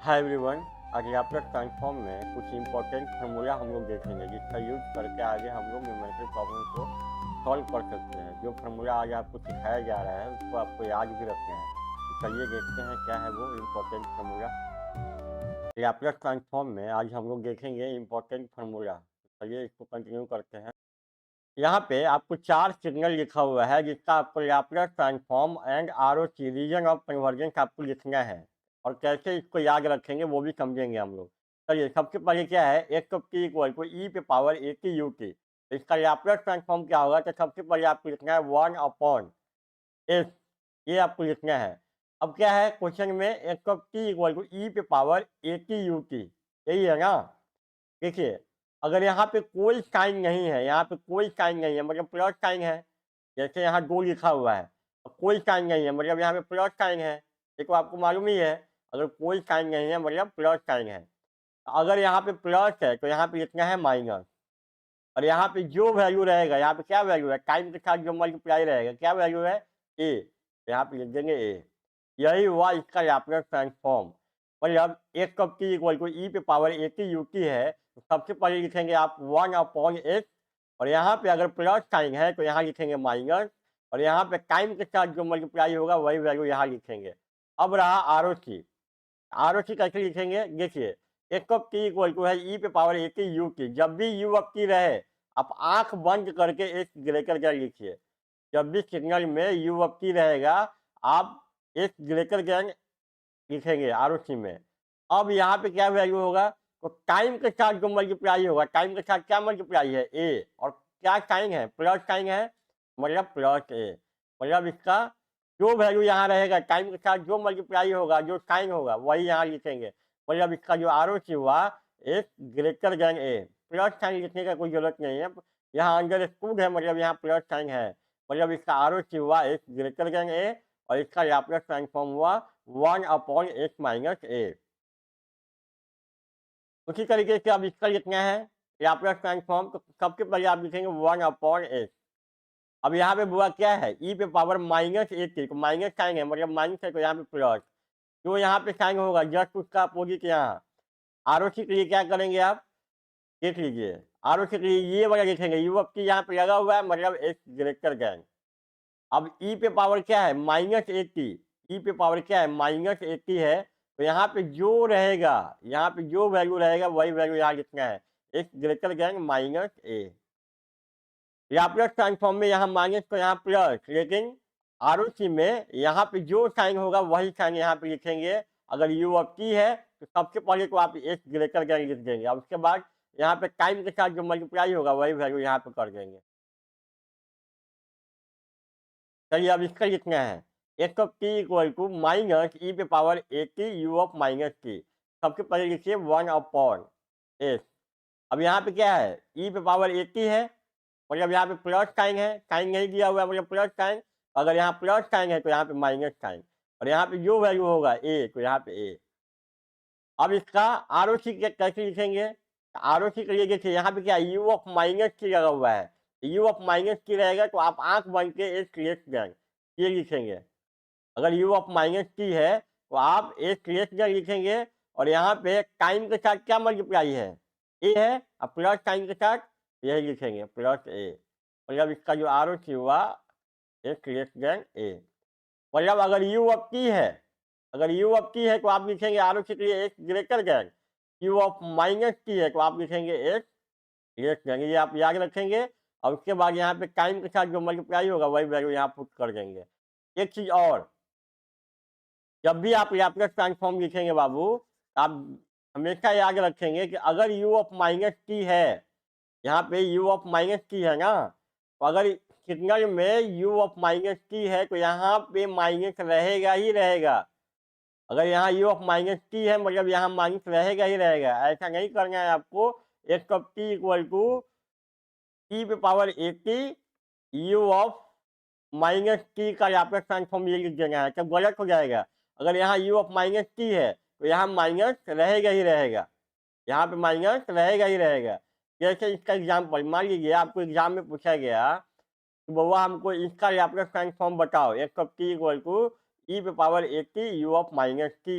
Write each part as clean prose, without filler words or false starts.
Hi everyone. आज laptop transform में कुछ इंपॉर्टेंट फार्मूला हम लोग देखेंगे जिसका यूज करके आगे हम लोग न्यूमेरिकल प्रॉब्लम को सॉल्व कर सकते हैं। जो फार्मूला आज आपको सिखाया जा रहा है उसको आपको याद भी रखना है। तो चलिए देखते हैं क्या है वो इम्पोर्टेंट फार्मूला। लैपटॉप ट्रांसफॉर्म में आज हम लोग देखेंगे इम्पोर्टेंट फार्मूला। तो चलिए इसको कंटिन्यू करते हैं। यहाँ पे आपको 4 सिग्नल लिखा हुआ है जिसका आपको Laplace transform and ROC region of convergence आपको लिखना है। और कैसे इसको याद रखेंगे वो भी समझेंगे हम लोग। चलिए सबसे पहले क्या है, x of t equal to e पे power a t u t. इसका लैप्लास ट्रांसफॉर्म क्या होगा, तो सबसे पहले आपको लिखना है 1 अपॉन एस। ये आपको लिखना है। अब क्या है क्वेश्चन में, x of t equal to e पे power a t u t, यही है ना। देखिए, अगर यहाँ पे कोई साइन नहीं है, यहाँ पे कोई साइन नहीं है मतलब प्लस साइन है। जैसे यहाँ 2 लिखा हुआ है, कोई साइन नहीं है मतलब यहाँ पे प्लस साइन है। ये तो आपको मालूम ही है, अगर कोई साइन नहीं है मतलब प्लस साइन है। अगर यहाँ पे प्लस है तो यहाँ पे लिखना है माइनस। और यहाँ पे जो वैल्यू रहेगा, यहाँ पे क्या वैल्यू है, टाइम के साथ जो मल्टीप्लाई रहेगा क्या वैल्यू है, ए। यहाँ पे लिख देंगे ए। यही हुआ इसका लैप्लास ट्रांसफॉर्म। मतलब x of t equal to e पे power a t u t है, तो सबसे पहले लिखेंगे आप 1 अपॉन एक्स। और यहाँ पे अगर प्लस साइन है तो यहाँ लिखेंगे माइनस। और यहाँ पे टाइम के साथ जो मल्टीप्लाई होगा वही वैल्यू यहाँ लिखेंगे। अब रहा आर ओ सी। आर-ओ-सी कैसे लिखेंगे, देखिए, x of t equal to है ई पे power a t u t. जब भी यू ऑफ टी रहे, आप आंख बंद करके एक ग्रेटर क्या लिखिए। जब भी सिग्नल में यू ऑफ टी रहेगा, आप एक ग्रेटर गैंग लिखेंगे आर-ओ-सी में। अब यहाँ पे क्या वैल्यू होगा, तो टाइम के साथ जो मल्टीप्लाई होगा, टाइम के साथ क्या मल्टीप्लाई है, ए। और क्या साइन है, प्लस साइन है, मतलब प्लस ए। मतलब इसका जो वैल्यू यहाँ रहेगा, टाइम के साथ जो मल्टीप्लाई होगा, जो साइन होगा वही यहाँ लिखेंगे। मतलब इसका जो आर ओ सी हुआ, एक ग्रेटर देन ए। प्लस साइन लिखने का कोई जरूरत नहीं है, यहाँ अंडर स्कूड है मतलब यहाँ प्लस साइन है। मतलब इसका आर ओ सी हुआ एक ग्रेटर देन ए। और इसका लैप्लास ट्रांसफॉर्म हुआ 1 अपॉन एक्स माइनस ए। उसी तरीके से अब इसका लिखना है लैप्लास ट्रांसफॉर्म, तो सबसे पहले आप लिखेंगे 1 अपॉन एक्स। अब यहाँ पे बुआ क्या है, ई पे पावर माइनस ए टी, तो माइनस साइन है मतलब माइनस है तो यहाँ पे प्लस। जो यहाँ पे साइन होगा जस्ट उसका अपोजिट यहाँ। आर ओ सी के लिए क्या करेंगे आप, देख लीजिए। आर ओ सी के लिए ये वाला लिखेंगे, यू एफ टी यहाँ पे लगा हुआ है मतलब एक ग्रेटर देन। अब ई पे पावर क्या है, माइनस एट्टी। ई पे पावर क्या है, माइनस एट्टी है। तो यहाँ पे जो रहेगा, यहाँ पे जो वैल्यू रहेगा वही वैल्यू यहाँ लिखना है, एक ग्रेटर देन माइनस ए। लैप्लास ट्रांसफॉर्म में यहाँ माइनस को यहाँ प्लस, लेकिन आरओसी में यहाँ पे जो साइन होगा वही साइन यहाँ पे लिखेंगे। अगर यू ऑफ टी है तो सबसे पहले तो आप एक ग्रेटर देन लिख देंगे, अब उसके बाद यहाँ पे टाइम के साथ जो मल्टीप्लाई होगा वही वैल्यू यहाँ पे कर देंगे। चलिए अब इसका लिखना है, x of t equal to minus e पे power a t u of minus t. सबसे पहले लिखिए 1 अपॉन एस। अब यहाँ पे क्या है, ई पे पावर ए टी है मतलब यहाँ पे प्लस साइन है, साइन नहीं दिया हुआ है मतलब प्लस साइन। अगर यहाँ प्लस साइन है तो यहाँ पे माइनस साइन। और यहाँ पे जो वैल्यू होगा ए, तो यहाँ पे ए। अब इसका आर ओ सी कैसे लिखेंगे, आर ओ सी के लिए देखिए यहाँ पे क्या यू ऑफ माइनस टी लगा हुआ है। यू ऑफ माइनस टी रहेगा तो आप आंख बन के एक लेस देन ये लिखेंगे। अगर यू ऑफ माइनस टी है तो आप एक लेस देन लिखेंगे। और यहाँ पे टाइम के साथ क्या मल्टीप्लाई है, ए है, और प्लस साइन के साथ यही लिखेंगे प्लस ए। मतलब इसका जो आर ओ सी हुआ एक लेस देन ए। मतलब अगर यू ऑफ टी है, अगर यू ऑफ टी है तो आप लिखेंगे आर ओ सी के लिए एक greater than. You of minus T है तो आप लिखेंगे एक लेस देन। ये आप याद रखेंगे। और उसके बाद यहाँ पे टाइम के साथ जो मल्टीप्लाई होगा वही वैल्यू यहाँ पुट कर देंगे। एक चीज और, जब भी आप लैप्लास ट्रांसफॉर्म लिखेंगे बाबू, आप हमेशा याद रखेंगे कि अगर यू ऑफ माइनस टी है, यहाँ पे यू ऑफ माइनस टी है ना, तो अगर सिग्नल में यू ऑफ माइनस टी है तो यहाँ पे माइनस रहेगा ही रहेगा। अगर यहाँ यू ऑफ माइनस टी है मतलब यहाँ माइनस रहेगा ही रहेगा। ऐसा नहीं करना है आपको। X of t equal to t पे power a t u of minus t का लैप्लास ट्रांसफॉर्म ये लिख देना है, तब गलत हो जाएगा। अगर यहाँ यू ऑफ माइनस टी है तो यहाँ माइनस रहेगा ही रहेगा, यहाँ पे माइनस रहेगा ही रहेगा। जैसे इसका एग्जाम्पल मान लीजिए आपको एग्जाम में पूछा गया कि बउआ हमको इसका लैप्लास ट्रांसफॉर्म बताओ, x of t equal to e पे power a t u of minus t.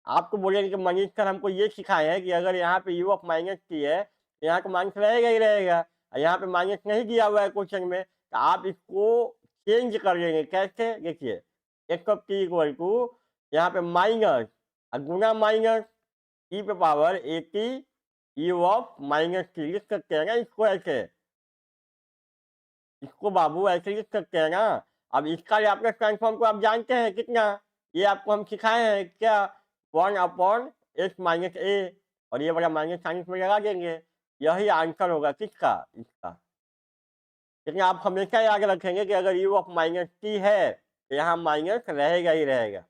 आपको बोलेंगे कि मनीष सर हमको ये सिखाए हैं कि अगर यहाँ पे यू ऑफ माइनस टी है तो यहाँ का माइनस रहेगा ही रहेगा, और यहाँ पे माइनस नहीं दिया हुआ है क्वेश्चन में, तो आप इसको चेंज कर लेंगे। कैसे? देखिए, x of t equal to यहाँ पे माइनस गुना माइनस ई पे power a t u of minus t लिख सकते हैं ना इसको ऐसे, इसको बाबू ऐसे लिख सकते हैं ना। अब इसका लैप्लास ट्रांसफॉर्म को आप जानते हैं कितना, ये आपको हम सिखाए हैं क्या, 1/x-a, और ये वाला माइनस साइन इसमें लगा देंगे, यही आंसर होगा किसका, इसका। लेकिन आप हमेशा याद रखेंगे कि अगर यू ऑफ माइनस टी है तो यहाँ माइनस रहेगा ही रहेगा,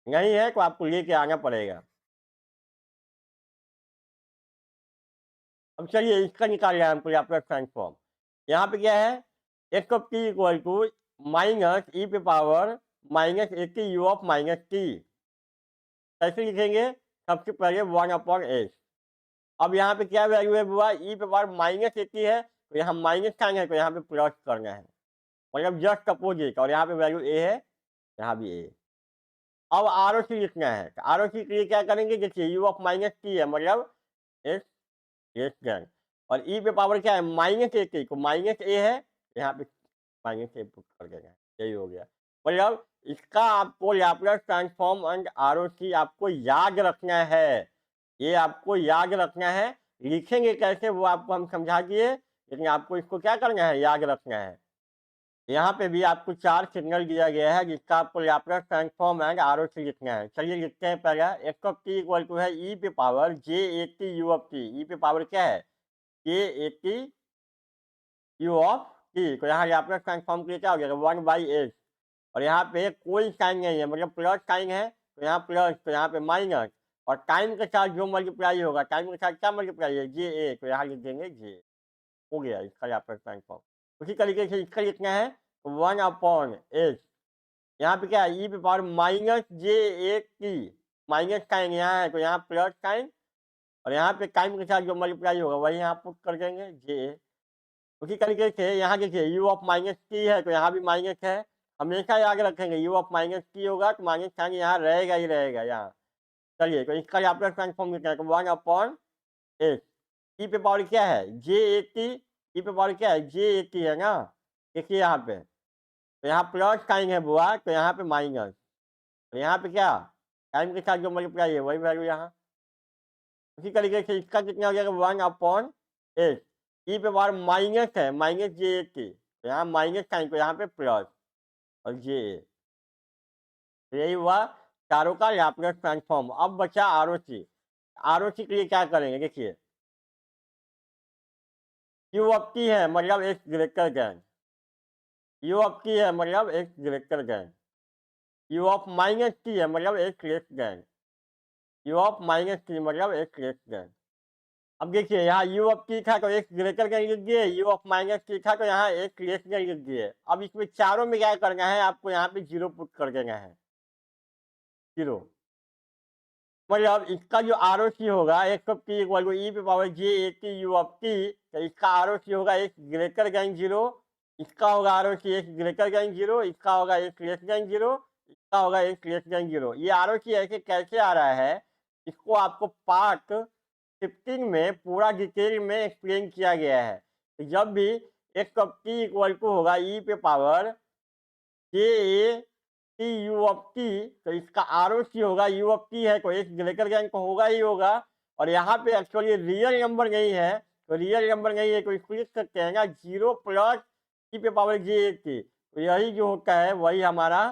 नहीं है तो आपको लेके आना पड़ेगा। अब चलिए इसका निकाल रहे हैं हमको लैप्लास ट्रांसफॉर्म। यहाँ पे क्या है, x of t equal to minus e पे power minus a t u of minus t. कैसे लिखेंगे, सबसे पहले 1/s। अब यहाँ पे क्या वैल्यू है बुआ, ई पे पावर माइनस ए टी है तो यहाँ माइनस साइन है तो यहाँ पे प्लस करना है, मतलब जस्ट अपोजिट, और यहाँ पे वैल्यू ए है, यहाँ भी ए। अब आर ओ सी लिखना है, तो आर ओ सी के लिए क्या करेंगे, देखिए यू ऑफ माइनस टी है मतलब एस एस गैंग, और ई पे पावर क्या है माइनस ए टी, तो माइनस ए है, यहाँ पे माइनस ए पुट कर देना है, यही हो गया। मतलब इसका आपको लैप्लास ट्रांसफॉर्म एंड आरओसी आपको याद रखना है, ये आपको याद रखना है। लिखेंगे कैसे वो आपको हम समझा दिए, लेकिन आपको इसको क्या करना है, याद रखना है। यहाँ पे भी आपको 4 सिग्नल दिया गया है जिसका आपको लैप्लास ट्रांसफॉर्म एंड आरओसी लिखना है। चलिए लिखते हैं पहला, x of t equal to है ई पे power j a t u of t. E पे पावर क्या है, j a t u of t, तो यहाँ लैप्लास ट्रांसफॉर्म के लिए क्या हो जाएगा 1/s, और यहाँ पे कोई साइन नहीं है, मतलब प्लस साइन है तो यहाँ प्लस, तो यहाँ पे माइनस, और टाइम के साथ जो मल्टीप्लाई होगा, टाइम के साथ क्या मल्टीप्लाई है, जे ए, तो यहाँ लिख देंगे जे। हो गया इसका लैप्लास ट्रांसफॉर्म। उसी तरीके से इसका लिखना है 1/s, यहाँ पे क्या है ई पे power minus j a t, minus sign यहाँ है तो यहाँ प्लस साइन, और यहाँ पे टाइम के साथ जो मल्टीप्लाई होगा वही यहाँ पुट कर देंगे जे। उसी तरीके से यहाँ देखिए यू ऑफ माइनस टी है तो यहाँ भी माइनस है, हमेशा याद रखेंगे यू ऑफ माइनस टी होगा तो माइनस साइन यहाँ रहेगा ही रहेगा यहाँ। चलिए तो इसका लैप्लास ट्रांसफॉर्म लिखना है 1/s, ई पे पावर क्या है जे ए टी, ई पे पावर क्या है जे ए टी है ना, देखिए यहाँ पे, तो यहाँ प्लस साइन है बुआ तो यहाँ पे माइनस, तो यहाँ पे क्या टाइम के साथ जो मल्टीप्लाई है वही वैल्यू यहाँ। उसी तरीके से इसका कितना हो जाएगा 1/s, ई पे पावर माइनस है माइनस जे ए टी, तो यहाँ माइनस साइन को यहाँ पे प्लस और जे ए, तो यही हुआ चारों का लैप्लास ट्रांसफॉर्म। अब बचा आरओसी। आरओसी के लिए क्या करेंगे, देखिए यू ऑफ टी है मतलब एक greater than, you of T है मतलब एक greater than, you of minus T है मतलब एक less than, you of minus T मतलब एक लेस देन। अब देखिए यहाँ यू ऑफ टी था तो एक ग्रेटर देन लिख दिए, यू ऑफ माइनस टी था तो यहाँ एक लेस देन लिख दिए। अब इसमें चारों में क्या करना है, आपको यहाँ पे जीरो पुट कर देना है, जीरो। मतलब इसका जो आरओसी होगा x of t equal to e पे power j a t u of t, तो इसका आरओसी होगा एक ग्रेटर देन जीरो, इसका होगा आरओसी एक ग्रेटर देन जीरो, इसका होगा एक लेस देन जीरो, इसका होगा एक लेस देन जीरो। ये आरओसी ऐसे कैसे आ रहा है, इसको आपको पार्ट 15 में पूरा डिटेल में एक्सप्लेन किया गया है। तो जब भी x of t equal to होगा ई पे power j a t u of t, तो इसका आरओसी होगा यू ऑफ टी है तो एक ग्रेटर देन को होगा ही होगा, और यहाँ पे एक्चुअली रियल नंबर नहीं है, तो रियल नंबर नहीं है तो इसको लिख सकते हैं ना जीरो प्लस टी पे पावर जे ए टी, तो यही जो होता है वही हमारा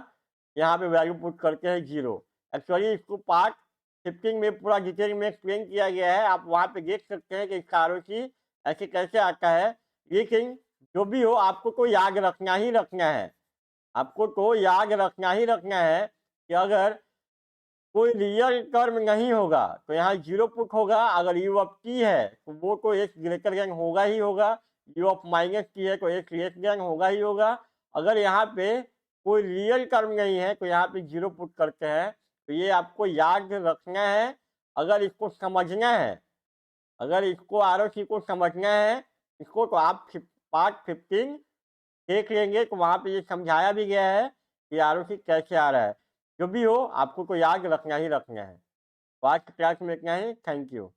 यहाँ पे वैल्यू पुट करते हैं जीरो। एक्चुअली इसको पार्ट 15 में पूरा डिटेल में एक्सप्लेन किया गया है, आप वहाँ पे देख सकते हैं कि इसका आरओसी ऐसे कैसे आता है। लेकिन जो भी हो आपको तो याद रखना ही रखना है, आपको तो याद रखना ही रखना है कि अगर कोई रियल टर्म नहीं होगा तो यहाँ जीरो पुट होगा, अगर यू ऑफ टी है तो वो तो एक ग्रेटर देन होगा ही होगा, यू ऑफ माइनस टी है तो एक लेस देन होगा ही होगा। अगर यहाँ पे कोई रियल टर्म नहीं है तो यहाँ पे जीरो पुट करते हैं, तो ये आपको याद रखना है। अगर इसको समझना है, अगर इसको आरओसी को समझना है, इसको तो आप पार्ट 15 देख लेंगे तो वहाँ पे ये समझाया भी गया है कि आरओसी कैसे आ रहा है। जो भी हो आपको तो याद रखना ही रखना है। आज की क्लास में इतना ही। Thank you.